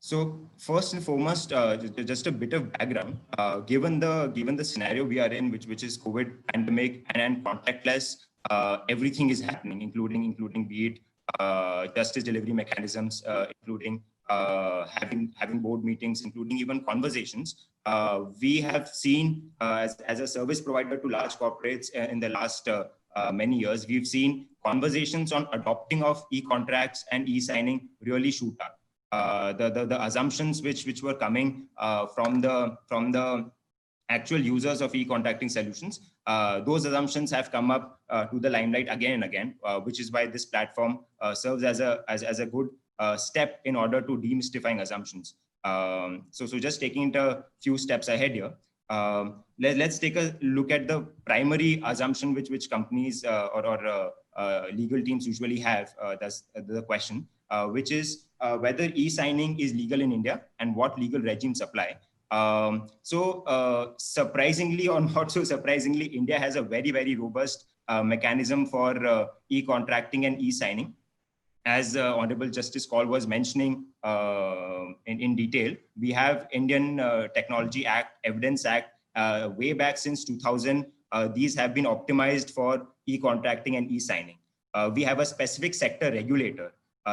So first and foremost, just a bit of background. Given the scenario we are in, which is COVID pandemic and contactless, everything is happening, including be it justice delivery mechanisms, including having board meetings, including even conversations. We have seen as a service provider to large corporates in the last many years, we've seen conversations on adopting of e-contracts and e-signing really shoot up. The assumptions which were coming from the actual users of e-contracting solutions, those assumptions have come up to the limelight again and again, which is why this platform serves as a good step in order to demystifying assumptions. So just taking it a few steps ahead here. Let's take a look at the primary assumption which companies or legal teams usually have. That's the question, which is whether e-signing is legal in India and what legal regimes apply. Surprisingly or not so surprisingly, India has a very robust mechanism for e-contracting and e-signing. As Honorable Justice Kaul was mentioning in detail, we have Indian Technology Act, Evidence Act, way back since 2000. These have been optimized for e-contracting and e-signing. We have a specific sector regulator.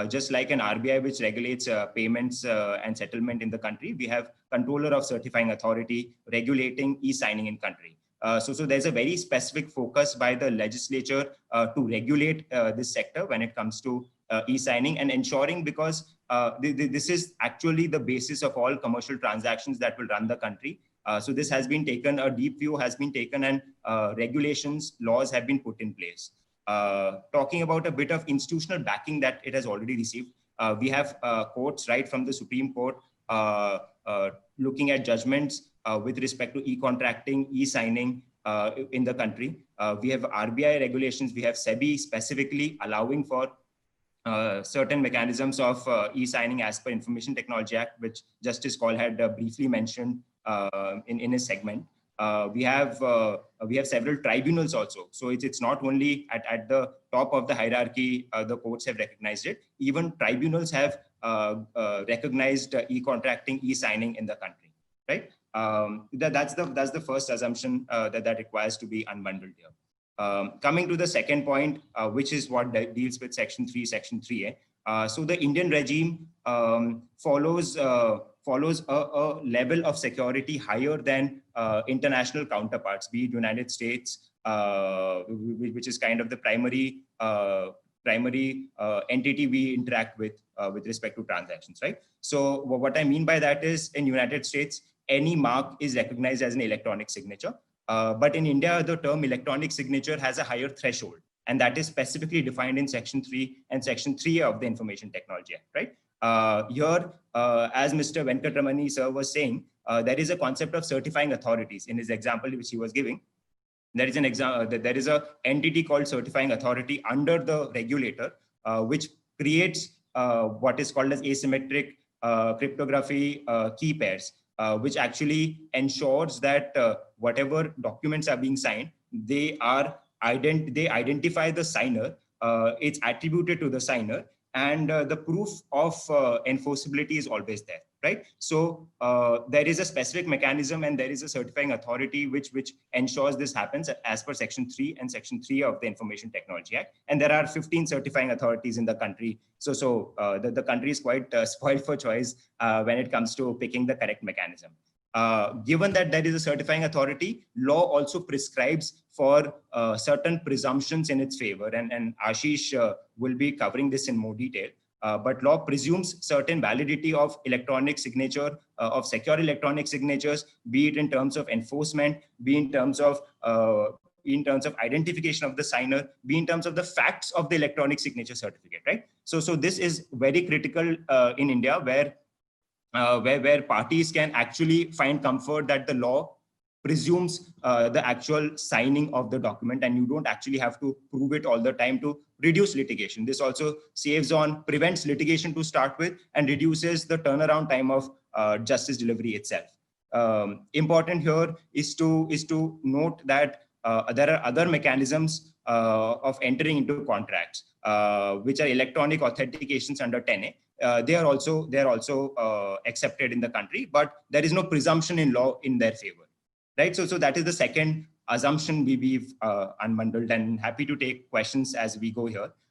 Just like an RBI, which regulates payments and settlement in the country, we have controller of certifying authority regulating e-signing in country. So there's a very specific focus by the legislature to regulate this sector when it comes to e-signing and ensuring, because this is actually the basis of all commercial transactions that will run the country. So this has been taken, a deep view has been taken, and regulations, laws have been put in place. Talking about a bit of institutional backing that it has already received, we have courts right from the Supreme Court looking at judgments with respect to e-contracting, e-signing in the country. We have RBI regulations, we have SEBI specifically allowing for certain mechanisms of e-signing as per Information Technology Act, which Justice Kaul had briefly mentioned in his segment. We have several tribunals also. So it's not only at the top of the hierarchy, the courts have recognized it. Even tribunals have recognized e-contracting, e-signing in the country, right? That's the first assumption that requires to be unbundled here. Coming to the second point, which is what deals with Section 3, Section 3A. So the Indian regime follows a level of security higher than international counterparts, be it United States, which is kind of the primary entity we interact with respect to transactions, right? So what I mean by that is, in United States, any mark is recognized as an electronic signature. But in India, the term electronic signature has a higher threshold, and that is specifically defined in Section 3 and Section 3 of the Information Technology Act, right? Here, as Mr. Venkatramani sir was saying, there is a concept of certifying authorities in his example which he was giving. There is there is an entity called certifying authority under the regulator, which creates what is called as asymmetric cryptography key pairs, which actually ensures that whatever documents are being signed, they identify the signer, it's attributed to the signer, and the proof of enforceability is always there, right? So there is a specific mechanism and there is a certifying authority which ensures this happens as per Section 3 and Section 3 of the Information Technology Act. And there are 15 certifying authorities in the country. So the country is quite spoiled for choice when it comes to picking the correct mechanism. Given that there is a certifying authority, law also prescribes for certain presumptions in its favor, and Ashish will be covering this in more detail. But law presumes certain validity of electronic signature, of secure electronic signatures, be it in terms of enforcement, be in terms of identification of the signer, be in terms of the facts of the electronic signature certificate, right? So this is very critical in India, where parties can actually find comfort that the law presumes the actual signing of the document, and you don't actually have to prove it all the time to reduce litigation. This also prevents litigation to start with, and reduces the turnaround time of justice delivery itself. Important here is to note that there are other mechanisms of entering into contracts, which are electronic authentications under 10A. They are also accepted in the country, but there is no presumption in law in their favor, right? So that is the second assumption we've unbundled, and happy to take questions as we go here.